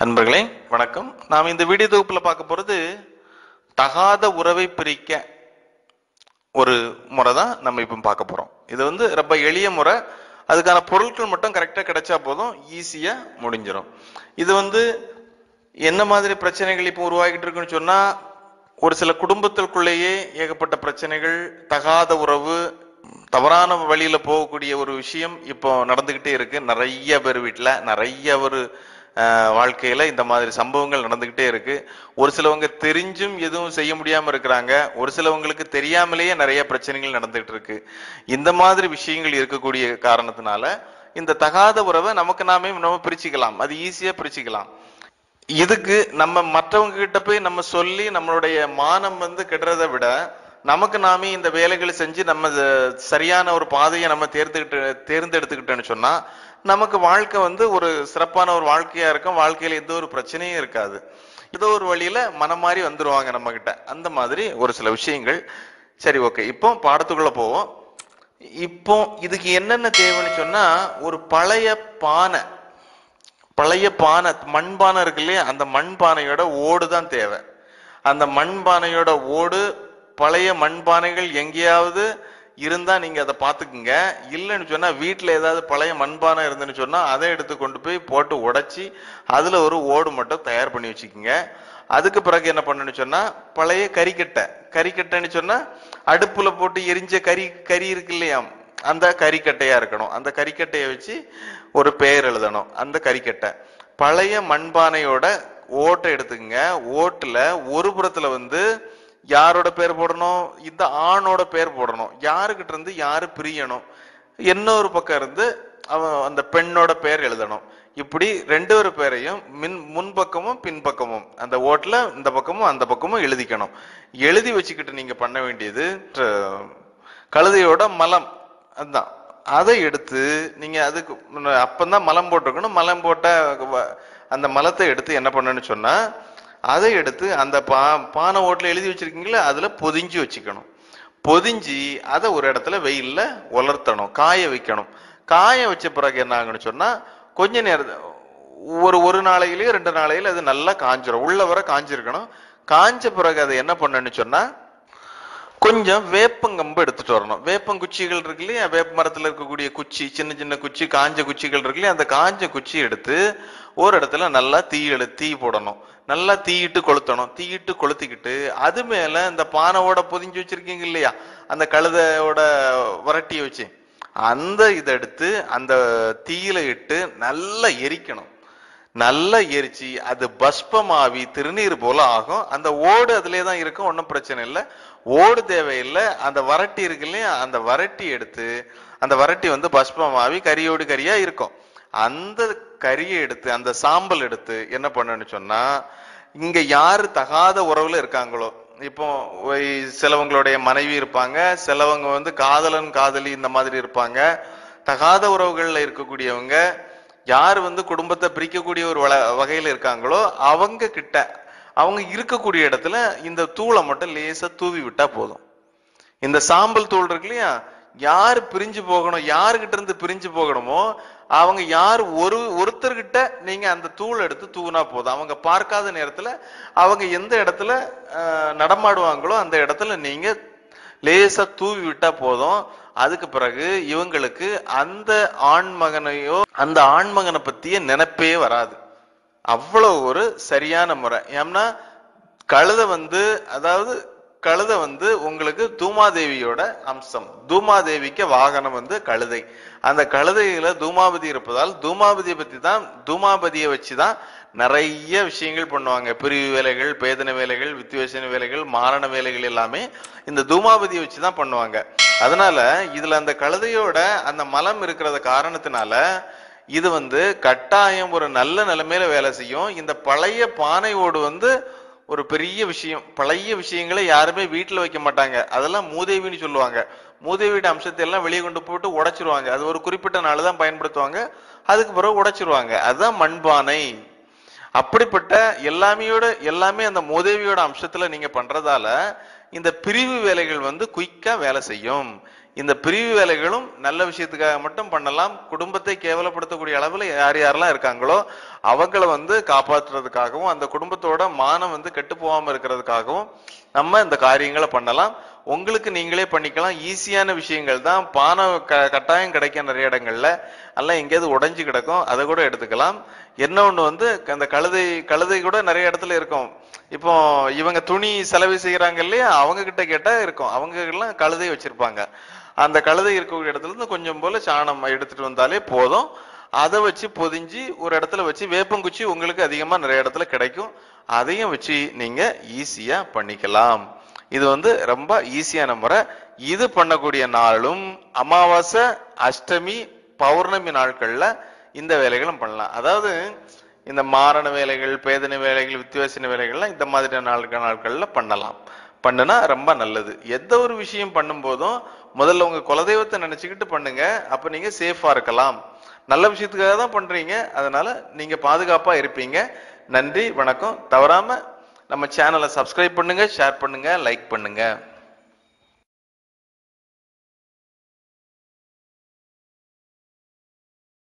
அன்பர்களே வணக்கம். நாம் இந்த வீடியோ தொகுப்புல பார்க்க போறது தகாத உறவை பிரிக்க ஒரு முறை தான் நம்ம இப்ப பார்க்க போறோம். இது ரொம்ப எளிய முறை. அதுக்கான பொருட்கள் மட்டும் கரெக்டா கிடைச்சா போதும், ஈஸியா முடிஞ்சிடும். இது என்ன மாதிரி பிரச்சனைகள் இப்போ உருவாகிட்டு இருக்குன்னு சொன்னா, ஒரு சில குடும்பத்திற்குள்ளேயே ஏகப்பட்ட பிரச்சனைகள், தகாத உறவு, தவறான வழியில போகக்கூடிய ஒரு விஷயம் இப்போ நடந்துகிட்டே இருக்கு. நிறைய பேர் வீட்டுல, நிறைய ஒரு வாழ்க்கையில இந்த மாதிரி சம்பவங்கள் நடந்துகிட்டே இருக்கு. ஒரு சிலவங்க தெரிஞ்சும் எதுவும் செய்ய முடியாம இருக்கிறாங்க. ஒரு சிலவங்களுக்கு தெரியாமலேயே நிறைய பிரச்சனைகள் நடந்துகிட்டு இருக்கு. இந்த மாதிரி விஷயங்கள் இருக்கக்கூடிய காரணத்தினால இந்த தகாத உறவை நமக்கு நாமே நம்ம பிரிச்சுக்கலாம். அது ஈஸியா பிரிச்சுக்கலாம். இதுக்கு நம்ம மற்றவங்க கிட்ட போய் நம்ம சொல்லி நம்மளுடைய மானம் கெடுறதை விட, நமக்கு நாமே இந்த வேலைகளை செஞ்சு நம்ம சரியான ஒரு பாதையை நம்ம தேர்ந்தெடுத்துக்கிட்டோன்னு சொன்னா நமக்கு வாழ்க்கை ஒரு சிறப்பான ஒரு வாழ்க்கையா இருக்கும். வாழ்க்கையில எந்த ஒரு பிரச்சனையும் இருக்காது. ஏதோ ஒரு வழியில மனம் மாறி வந்துருவாங்க நம்ம கிட்ட. அந்த மாதிரி ஒரு சில விஷயங்கள். சரி, ஓகே, இப்போ பாடத்துக்குள்ள போவோம். இப்போ இதுக்கு என்னென்ன தேவைன்னு சொன்னா, ஒரு பழைய பானை, மண்பானை இருக்கு இல்லையா, அந்த மண்பானையோட ஓடு தான் தேவை. அந்த மண்பானையோட ஓடு, பழைய மண்பானைகள் எங்கேயாவது இருந்தா நீங்க அதை பாத்துக்குங்க. இல்லைன்னு சொன்னா வீட்டுல ஏதாவது பழைய மண்பானை இருந்துன்னு சொன்னா அதை எடுத்து கொண்டு போய் போட்டு உடைச்சி அதுல ஒரு ஓடு மட்டும் தயார் பண்ணி வச்சுக்கோங்க. அதுக்கு பிறகு என்ன பண்ணணும்னு சொன்னா, பழைய கறிக்கட்டைன்னு சொன்னா அடுப்புல போட்டு எரிஞ்ச கறி இருக்கு இல்லையா, அந்த கறிக்கட்டையா இருக்கணும். அந்த கறிக்கட்டையை வச்சு ஒரு பெயர் எழுதணும். அந்த கறிக்கட்டை பழைய மண்பானையோட ஓட்டை எடுத்துக்கங்க. ஓட்டுல ஒரு புறத்துல யாரோட பேர் போடணும், இந்த ஆணோட பேர் போடணும். யாருக்கிட்ட இருந்து யாரு பிரியணும், இன்னொரு பக்கம் இருந்து அந்த பெண்ணோட பேர் எழுதணும். இப்படி ரெண்டு ஒரு பேரையும் முன்பக்கமும் பின்பக்கமும் அந்த ஓட்டுல இந்த பக்கமும் அந்த பக்கமும் எழுதிக்கணும். எழுதி வச்சுக்கிட்டு நீங்க பண்ண வேண்டியது, கழுதையோட மலம், அதுதான், அதை எடுத்து நீங்க அதுக்கு அப்பந்தான் மலம் போட்டிருக்கணும். மலம் போட்ட அந்த மலத்தை எடுத்து என்ன பண்ணணும்னு சொன்னா, அதை எடுத்து அந்த பானை ஓட்டுல எழுதி வச்சிருக்கீங்களா, அதுல பொதிஞ்சு வச்சுக்கணும். பொதிஞ்சு அதை ஒரு இடத்துல வெயில்ல உலர்த்தணும், காய வைக்கணும். காய வச்ச பிறகு என்ன ஆகுன்னு சொன்னா, கொஞ்ச நேரம் ஒரு நாளையிலேயே 2 நாளையில அது நல்லா காஞ்சிரும். உள்ள வர காஞ்சிருக்கணும். காஞ்ச பிறகு அதை என்ன பண்ணணும்னு சொன்னா, கொஞ்சம் வேப்பங்கம்பு எடுத்துட்டு வரணும். வேப்பங்குச்சிகள் இருக்கு இல்லையா, வேப்ப மரத்துல இருக்கக்கூடிய குச்சி, சின்ன சின்ன குச்சி, காஞ்ச குச்சிகள் இருக்கு இல்லையா, அந்த காஞ்ச குச்சி எடுத்து ஒரு இடத்துல நல்லா தீ போடணும். நல்லா தீயிட்டு கொளுத்தணும். தீயிட்டு கொளுத்திக்கிட்டு அது மேல இந்த பானையோட பொதிஞ்சு வச்சிருக்கீங்க இல்லையா, அந்த கழுதையோட வரட்டியை வச்சு அந்த இதை எடுத்து அந்த தீயில இட்டு நல்லா எரிக்கணும். நல்லா எரிச்சு அது பஸ்பமாவி திருநீர் போல ஆகும். அந்த ஓடு அதுலயே தான் இருக்கும், ஒன்றும் பிரச்சனை இல்லை. ஓடு தேவையில்லை. அந்த வரட்டி இருக்கு இல்லையா, அந்த வரட்டி எடுத்து, அந்த வரட்டி பஸ்பமாவி கரியோடு கரியா இருக்கும். அந்த கரியை எடுத்து, அந்த சாம்பல் எடுத்து என்ன பண்ணணும்னு சொன்னா, இங்க யாரு தகாத உறவுல இருக்காங்களோ, இப்போ சிலவங்களுடைய மனைவி இருப்பாங்க, சிலவங்க காதலன் காதலி இந்த மாதிரி இருப்பாங்க. தகாத உறவுகள்ல இருக்கக்கூடியவங்க யாரு குடும்பத்தை பிரிக்கக்கூடிய ஒரு வகையில இருக்காங்களோ, அவங்க கிட்ட, அவங்க இருக்கக்கூடிய இடத்துல இந்த தூளை மட்டும் லேசா தூவி விட்டா போதும். இந்த சாம்பல் தூள் இருக்கு இல்லையா, யாரு பிரிஞ்சு போகணும், யாருகிட்ட இருந்து பிரிஞ்சு போகணுமோ அவங்க யாரு ஒருத்தர்கிட்ட நீங்க அந்த தூள் எடுத்து தூவினா போதும். அவங்க பார்க்காத நேரத்துல அவங்க எந்த இடத்துல நடமாடுவாங்களோ அந்த இடத்துல நீங்க லேசா தூவி விட்டா போதும். அதுக்கு பிறகு இவங்களுக்கு அந்த ஆண்மகனை பத்திய நினைப்பே வராது. அவ்வளவு ஒரு சரியான முறை. ஏன்னா கழுதை உங்களுக்கு தூமாதேவியோட அம்சம். தூமாதேவிக்கு வாகனம் கழுதை. அந்த கழுதையில தூமாபதி இருப்பதால் தூமாபதியை வச்சுதான் நிறைய விஷயங்கள் பண்ணுவாங்க. பிரிவு வேலைகள், பேதன வேலைகள், வித்வேஷன வேலைகள், மாரண வேலைகள் எல்லாமே இந்த தூமாபதியை வச்சுதான் பண்ணுவாங்க. அதனால இதுல அந்த கழுதையோட அந்த மலம் இருக்கிறத காரணத்தினால இது கட்டாயம் ஒரு நல்ல நிலைமையில வேலை செய்யும். இந்த பழைய பானையோடு ஒரு பெரிய விஷயம். பழைய விஷயங்களை யாருமே வீட்டுல வைக்க மாட்டாங்க. அதெல்லாம் மூதேவின்னு சொல்லுவாங்க. மூதேவியோட அம்சத்தை எல்லாம் வெளியே கொண்டு போட்டு உடைச்சிருவாங்க. அது ஒரு குறிப்பிட்ட நாள் தான் பயன்படுத்துவாங்க, அதுக்கு பிறகு உடைச்சிருவாங்க. அதுதான் மண்பானை. அப்படிப்பட்ட எல்லாமே அந்த மூதேவியோட அம்சத்துல நீங்க பண்றதால இந்த பிரிவு வேலைகள் வந்து குயிக்கா வேலை செய்யும். இந்த பிரிவு வேலைகளும் நல்ல விஷயத்துக்காக மட்டும் பண்ணலாம். குடும்பத்தை கேவலப்படுத்தக்கூடிய அளவுல யார் யாரெல்லாம் இருக்காங்களோ அவங்கள வந்து காப்பாற்றுறதுக்காகவும் அந்த குடும்பத்தோட மானம் வந்து கெட்டு போகாம இருக்கிறதுக்காகவும் நம்ம இந்த காரியங்களை பண்ணலாம். உங்களுக்கு நீங்களே பண்ணிக்கலாம். ஈஸியான விஷயங்கள் தான். பானை கட்டாயம் கிடைக்க நிறைய இடங்கள்ல எல்லாம் எங்கேயாவது உடைஞ்சு கிடக்கும், அதை கூட எடுத்துக்கலாம். என்ன ஒண்ணு வந்து அந்த கழுதை கூட நிறைய இடத்துல இருக்கும். இப்போ இவங்க துணி செலவு செய்யறாங்க இல்லையா, அவங்க கிட்ட கேட்டா இருக்கும். அவங்க எல்லாம் கழுதை வச்சிருப்பாங்க. அந்த கழுதை இருக்கக்கூடிய இடத்துல இருந்து கொஞ்சம் போல சாணம் எடுத்துட்டு வந்தாலே போதும். அதை வச்சு பொதிஞ்சு ஒரு இடத்துல வச்சு, வேப்பங்குச்சி உங்களுக்கு அதிகமா நிறைய இடத்துல கிடைக்கும், அதையும் வச்சு நீங்க ஈஸியா பண்ணிக்கலாம். இது வந்து ரொம்ப ஈஸியான முறை. இது பண்ணக்கூடிய நாளும் அமாவாசை, அஷ்டமி, பௌர்ணமி நாட்கள்ல இந்த வேலைகளும் பண்ணலாம். அதாவது இந்த மாரண வேலைகள், பேதன வேலைகள், வித்தியாசன வேலைகள்லாம் இந்த மாதிரி நாட்கள்ல பண்ணலாம். பண்ணுனா ரொம்ப நல்லது. எந்த ஒரு விஷயம் பண்ணும் போதும் முதல்ல உங்க குலதெய்வத்தை நினைச்சுக்கிட்டு பண்ணுங்க. அப்ப நீங்க சேஃபா இருக்கலாம். நல்ல விஷயத்துக்காக தான் பண்றீங்க, அதனால நீங்க பாதுகாப்பா இருப்பீங்க. நன்றி, வணக்கம். தவறாம நம்ம சேனலை சப்ஸ்கிரைப் பண்ணுங்க, ஷேர் பண்ணுங்க, லைக் பண்ணுங்க.